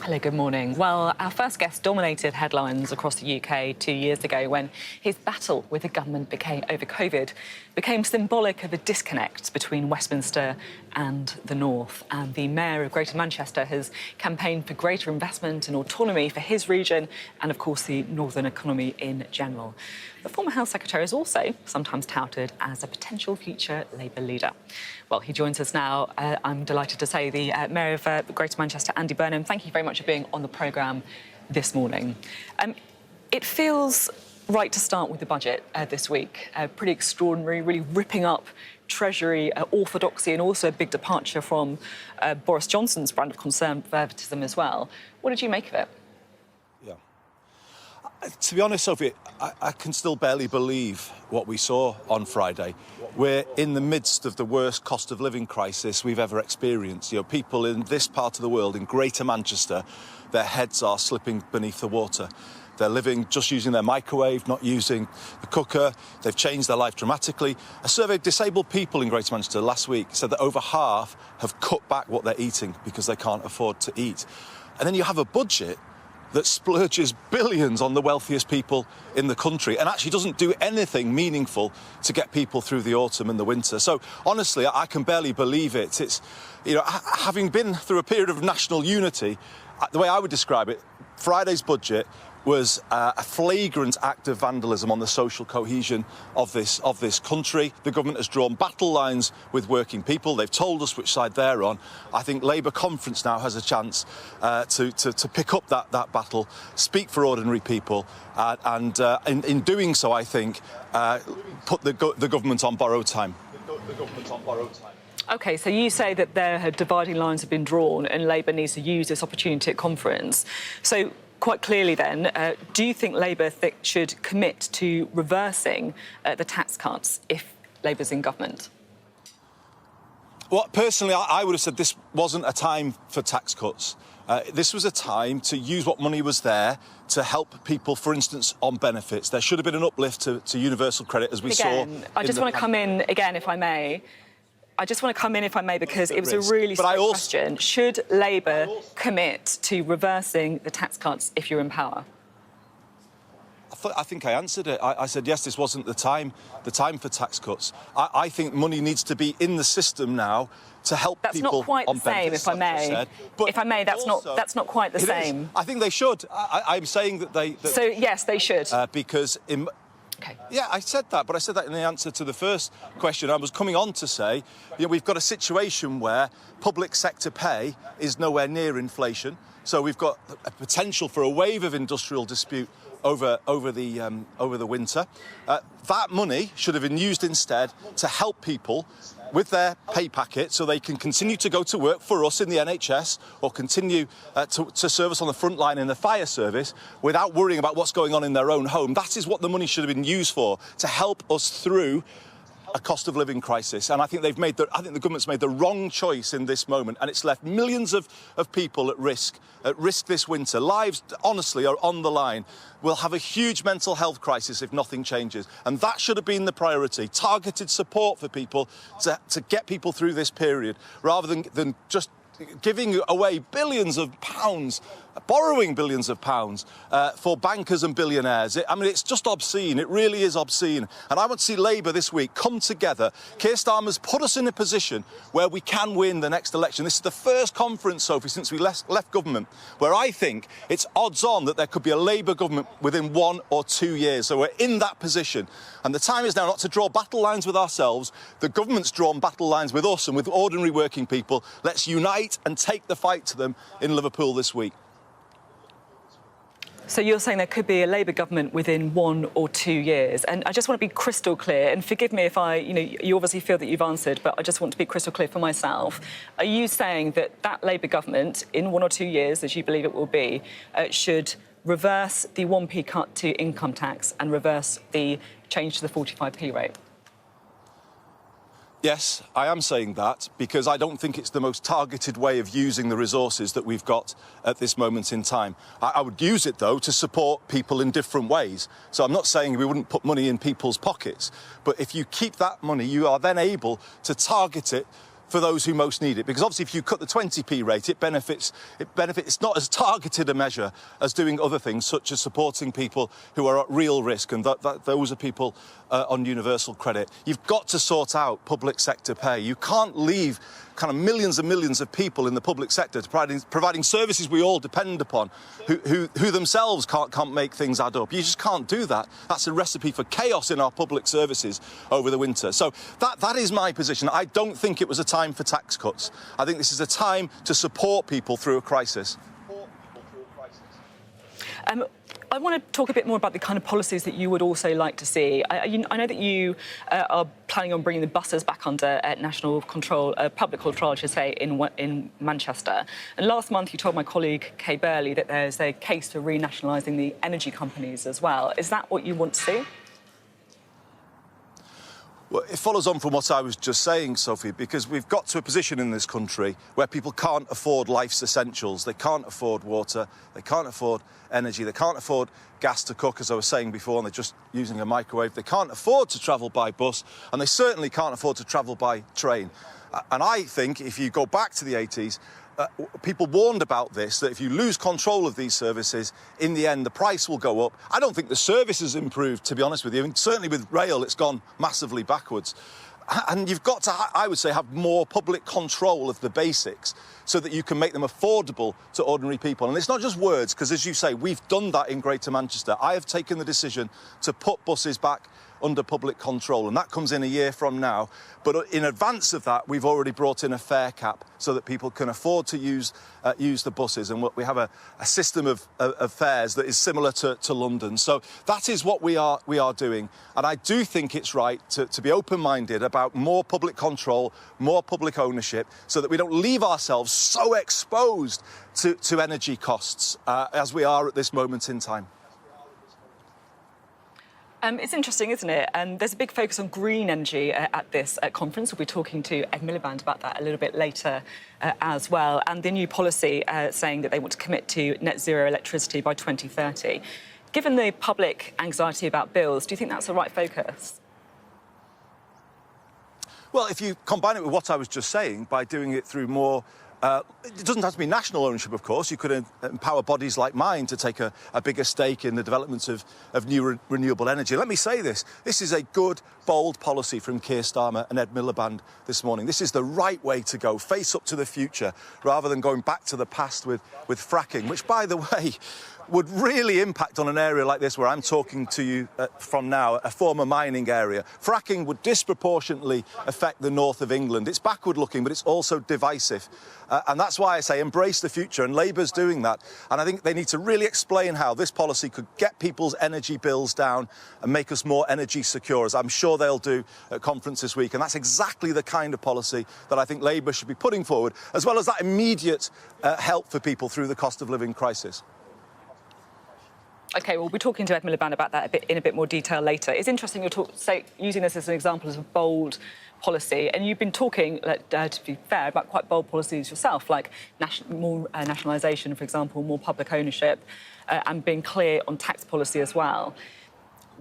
Hello, good morning. Well, our first guest dominated headlines across the UK 2 years ago when his battle with the government over COVID became symbolic of a disconnect between Westminster and the North. And the Mayor of Greater Manchester has campaigned for greater investment and autonomy for his region and, of course, the northern economy in general. The former Health Secretary is also sometimes touted as a potential future Labour leader. Well, he joins us now. I'm delighted to say the Mayor of Greater Manchester, Andy Burnham. Thank you very much for being on the programme this morning. It feels right to start with the budget this week. Pretty extraordinary, really ripping up Treasury orthodoxy and also a big departure from Boris Johnson's brand of conservatism as well. What did you make of it? Yeah. To be honest, Sophie, I can still barely believe what we saw on Friday. We're in the midst of the worst cost of living crisis we've ever experienced. You know, people in this part of the world, in Greater Manchester, their heads are slipping beneath the water. They're living just using their microwave, not using the cooker. They've changed their life dramatically. A survey of disabled people in Greater Manchester last week said that over half have cut back what they're eating because they can't afford to eat. And then you have a budget that splurges billions on the wealthiest people in the country and actually doesn't do anything meaningful to get people through the autumn and the winter. So, honestly, I can barely believe it. It's, you know, having been through a period of national unity, the way I would describe it, Friday's budget was a flagrant act of vandalism on the social cohesion of this country. The government has drawn battle lines with working people. They've told us which side they're on. I think Labour Conference now has a chance to pick up that battle, speak for ordinary people, and in doing so, I think, put the government on borrowed time. OK, so you say that dividing lines have been drawn and Labour needs to use this opportunity at conference. So, quite clearly then, do you think Labour should commit to reversing the tax cuts if Labour's in government? Well, personally, I would have said this wasn't a time for tax cuts. This was a time to use what money was there to help people, for instance, on benefits. There should have been an uplift to universal credit, as we saw. I just want to come in again, if I may. Because it was a really straight question. Should Labour commit to reversing the tax cuts if you're in power? I think I answered it. I said, yes, this wasn't the time for tax cuts. I think money needs to be in the system now to help people on benefits. That's not quite the same, if I may. If I may, that's not quite the same. I think they should. I'm saying that they... So, yes, they should. Because... Okay. Yeah, I said that, but I said that in the answer to the first question. I was coming on to say, you know, we've got a situation where public sector pay is nowhere near inflation. So we've got a potential for a wave of industrial dispute over the winter. That money should have been used instead to help people with their pay packet so they can continue to go to work for us in the NHS or continue to service on the front line in the fire service without worrying about what's going on in their own home. That is what the money should have been used for, to help us through a cost of living crisis. And I think the government's made the wrong choice in this moment, and it's left millions of people at risk this winter. Lives, honestly, are on the line. We'll have a huge mental health crisis if nothing changes. And that should have been the priority. Targeted support for people to get people through this period, rather than just giving away billions of pounds, borrowing billions of pounds for bankers and billionaires. It's just obscene. It really is obscene. And I want to see Labour this week come together. Keir Starmer's put us in a position where we can win the next election. This is the first conference, Sophie, since we left government, where I think it's odds on that there could be a Labour government within 1 or 2 years. So we're in that position. And the time is now not to draw battle lines with ourselves. The government's drawn battle lines with us and with ordinary working people. Let's unite and take the fight to them in Liverpool this week. So you're saying there could be a Labour government within 1 or 2 years. And I just want to be crystal clear, and forgive me if you obviously feel that you've answered, but I just want to be crystal clear for myself. Are you saying that Labour government, in 1 or 2 years, as you believe it will be, should reverse the 1p cut to income tax and reverse the change to the 45p rate? Yes, I am saying that because I don't think it's the most targeted way of using the resources that we've got at this moment in time. I would use it, though, to support people in different ways. So I'm not saying we wouldn't put money in people's pockets, but if you keep that money, you are then able to target it for those who most need it. Because obviously if you cut the 20p rate, it benefits, it's not as targeted a measure as doing other things, such as supporting people who are at real risk, and those are people on universal credit. You've got to sort out public sector pay. You can't leave kind of millions and millions of people in the public sector providing services we all depend upon, who themselves can't make things add up. You just can't do that. That's a recipe for chaos in our public services over the winter. So that is my position. I don't think it was a time for tax cuts. I think this is a time to support people through a crisis. I want to talk a bit more about the kind of policies that you would also like to see. I know that you are planning on bringing the buses back under national control, public control, I should say, in Manchester. And last month you told my colleague Kay Burley that there's a case for renationalising the energy companies as well. Is that what you want to see? Well, it follows on from what I was just saying, Sophie, because we've got to a position in this country where people can't afford life's essentials. They can't afford water, they can't afford energy, they can't afford gas to cook, as I was saying before, and they're just using a microwave. They can't afford to travel by bus, and they certainly can't afford to travel by train. And I think if you go back to the 80s, people warned about this, that if you lose control of these services, in the end, the price will go up. I don't think the service has improved, to be honest with you. I mean, certainly with rail, it's gone massively backwards. And you've got to, I would say, have more public control of the basics so that you can make them affordable to ordinary people. And it's not just words, because as you say, we've done that in Greater Manchester. I have taken the decision to put buses back under public control, and that comes in a year from now. But in advance of that, we've already brought in a fare cap so that people can afford to use the buses, and we have a system of fares that is similar to London. So that is what we are doing, and I do think it's right to be open-minded about more public control, more public ownership, so that we don't leave ourselves so exposed to energy costs as we are at this moment in time. It's interesting, isn't it? And there's a big focus on green energy at this conference. We'll be talking to Ed Miliband about that a little bit later as well. And the new policy saying that they want to commit to net zero electricity by 2030. Given the public anxiety about bills, do you think that's the right focus? Well, if you combine it with what I was just saying, by doing it through more it doesn't have to be national ownership, of course. You could empower bodies like mine to take a bigger stake in the development of new renewable energy. Let me say this. This is a good, bold policy from Keir Starmer and Ed Miliband this morning. This is the right way to go, face up to the future, rather than going back to the past with fracking, which, by the way, would really impact on an area like this where I'm talking to you from now, a former mining area. Fracking would disproportionately affect the north of England. It's backward looking, but it's also divisive. And that's why I say embrace the future, and Labour's doing that. And I think they need to really explain how this policy could get people's energy bills down and make us more energy secure, as I'm sure they'll do at conference this week. And that's exactly the kind of policy that I think Labour should be putting forward, as well as that immediate help for people through the cost of living crisis. OK, we'll be talking to Ed Miliband about that in a bit more detail later. It's interesting you're using this as an example of a bold policy, and you've been talking, to be fair, about quite bold policies yourself, like more nationalisation, for example, more public ownership, and being clear on tax policy as well.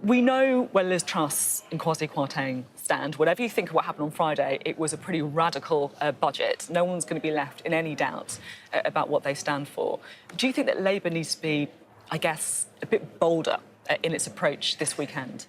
We know where Liz Truss and Kwasi Kwarteng stand. Whatever you think of what happened on Friday, it was a pretty radical budget. No one's going to be left in any doubt about what they stand for. Do you think that Labour needs to be, I guess, a bit bolder in its approach this weekend?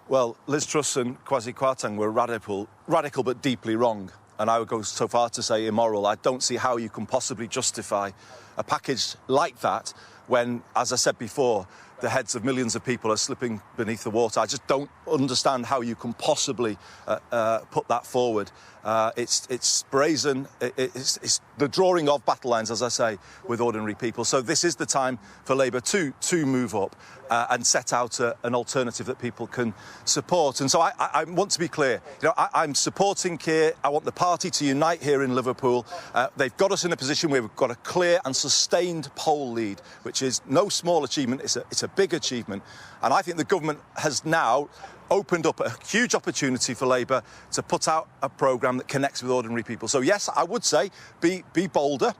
Well, Liz Truss and Kwasi Kwarteng were radical but deeply wrong. And I would go so far to say immoral. I don't see how you can possibly justify a package like that when, as I said before, the heads of millions of people are slipping beneath the water. I just don't understand how you can possibly put that forward. It's brazen. It's the drawing of battle lines, as I say, with ordinary people. So this is the time for Labour to move up and set out an alternative that people can support. And so I want to be clear. You know, I'm supporting Keir. I want the party to unite here in Liverpool. They've got us in a position where we've got a clear and sustained poll lead, which is no small achievement. It's a big achievement. And I think the government has now opened up a huge opportunity for Labour to put out a programme that connects with ordinary people. So yes, I would say be bolder,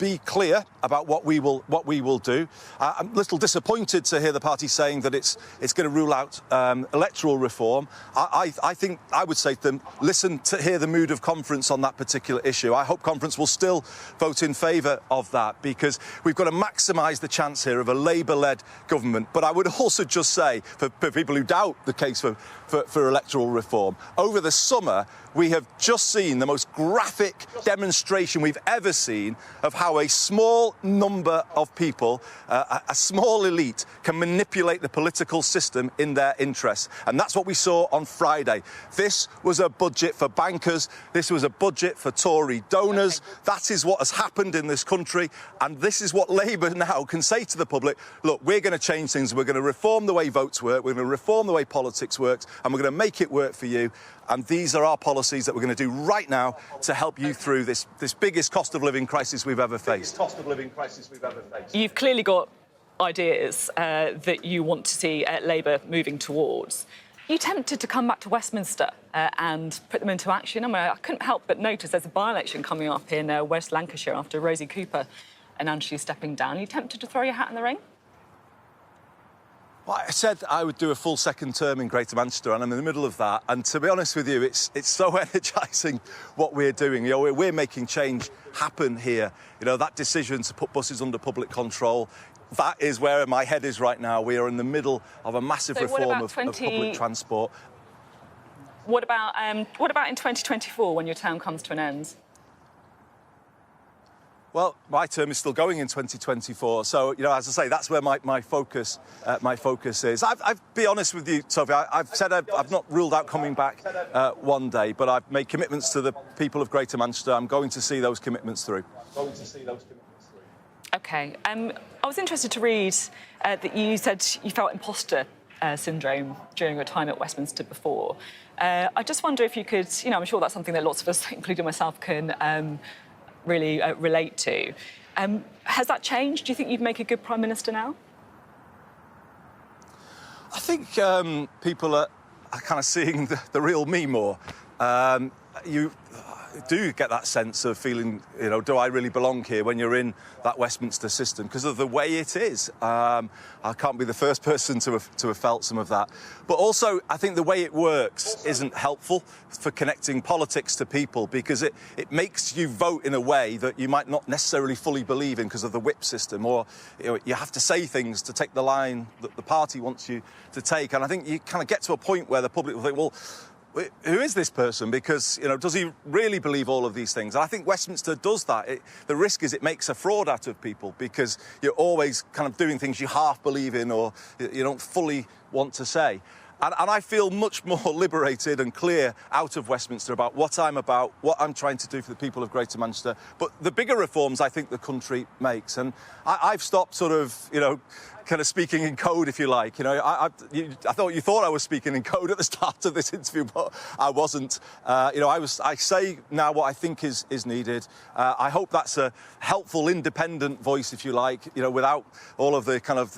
be clear about what we will do. I'm a little disappointed to hear the party saying that it's going to rule out electoral reform. I think I would say to them, listen to hear the mood of conference on that particular issue. I hope conference will still vote in favour of that, because we've got to maximise the chance here of a Labour-led government. But I would also just say, for people who doubt the case for electoral reform, over the summer we have just seen the most graphic demonstration we've ever seen of how a small number of people, a small elite, can manipulate the political system in their interests. And that's what we saw on Friday. This was a budget for bankers. This was a budget for Tory donors. That is what has happened in this country. And this is what Labour now can say to the public. Look, we're going to change things. We're going to reform the way votes work. We're going to reform the way politics works. And we're going to make it work for you. And these are our policies that we're going to do right now to help you through this biggest cost of living crisis we've ever faced. You've clearly got ideas that you want to see Labour moving towards. Are you tempted to come back to Westminster and put them into action? I mean, I couldn't help but notice there's a by-election coming up in West Lancashire after Rosie Cooper announced she's stepping down. Are you tempted to throw your hat in the ring? Well, I said I would do a full second term in Greater Manchester, and I'm in the middle of that. And to be honest with you, it's so energising what we're doing. You know, we're making change happen here. You know, that decision to put buses under public control, that is where my head is right now. We are in the middle of a massive reform of public transport. What about in 2024 when your term comes to an end? Well, my term is still going in 2024, so you know, as I say, that's where my focus is. I've be honest with you, Sophie. I've said I've not ruled out coming back one day, but I've made commitments to the people of Greater Manchester. I'm going to see those commitments through. OK. I was interested to read that you said you felt imposter syndrome during your time at Westminster before. I just wonder if you could, you know, I'm sure that's something that lots of us, including myself, can really relate to. Has that changed? Do you think you'd make a good Prime Minister now? I think people are kind of seeing the real me more. You do get that sense of feeling, you know, do I really belong here when you're in that Westminster system because of the way it is. I can't be the first person to have felt some of that. But also, I think the way it works isn't helpful for connecting politics to people, because it makes you vote in a way that you might not necessarily fully believe in because of the whip system, or you know, you have to say things to take the line that the party wants you to take. And I think you kind of get to a point where the public will think, well, who is this person? Because, you know, does he really believe all of these things? And I think Westminster does that. The risk is it makes a fraud out of people, because you're always kind of doing things you half believe in or you don't fully want to say. And I feel much more liberated and clear out of Westminster about what I'm about, what I'm trying to do for the people of Greater Manchester, but the bigger reforms I think the country makes. And I've stopped sort of, you know, kind of speaking in code, if you like. You know, I thought you thought I was speaking in code at the start of this interview, but I wasn't. You know, I say now what I think is needed. I hope that's a helpful, independent voice, if you like. You know, without all of the kind of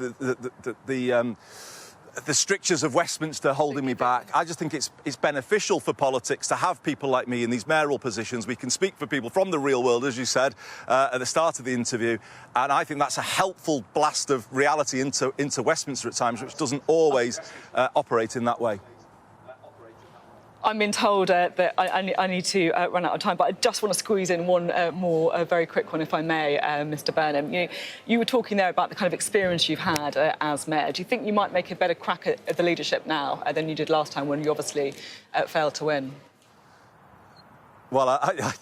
the strictures of Westminster holding me back. I just think it's beneficial for politics to have people like me in these mayoral positions. We can speak for people from the real world, as you said at the start of the interview, and I think that's a helpful blast of reality into Westminster at times, which doesn't always operate in that way. I'm being told that I need to run out of time, but I just want to squeeze in one more very quick one, if I may, Mr. Burnham. You were talking there about the kind of experience you've had as mayor. Do you think you might make a better crack at the leadership now than you did last time when you obviously failed to win? Well,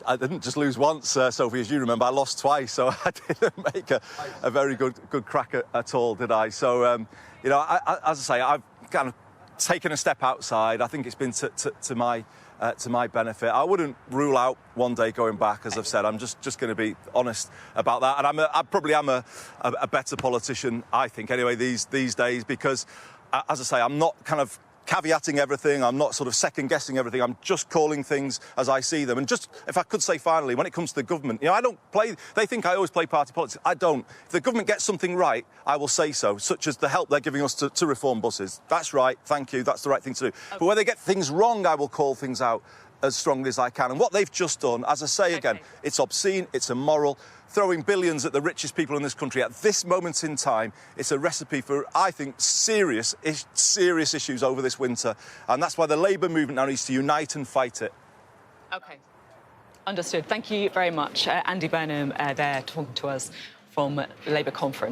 I didn't just lose once, Sophie, as you remember. I lost twice, so I didn't make a very good crack at all, did I? So, you know, as I say, I've kind of taken a step outside. I think it's been to my benefit. I wouldn't rule out one day going back, as I've said. I'm just going to be honest about that. And I probably am a better politician, I think, anyway, these days, because, as I say, I'm not kind of caveating everything. I'm not sort of second-guessing everything. I'm just calling things as I see them. And just, if I could say finally, when it comes to the government, you know, I don't play... They think I always play party politics. I don't. If the government gets something right, I will say so, such as the help they're giving us to reform buses. That's right, thank you, that's the right thing to do. But where they get things wrong, I will call things out. as strongly as I can. And what they've just done, as I say again, it's obscene, it's immoral. Throwing billions at the richest people in this country at this moment in time, it's a recipe for, I think, serious issues over this winter. And that's why the Labour movement now needs to unite and fight it. OK. Understood. Thank you very much. Andy Burnham there talking to us from Labour conference.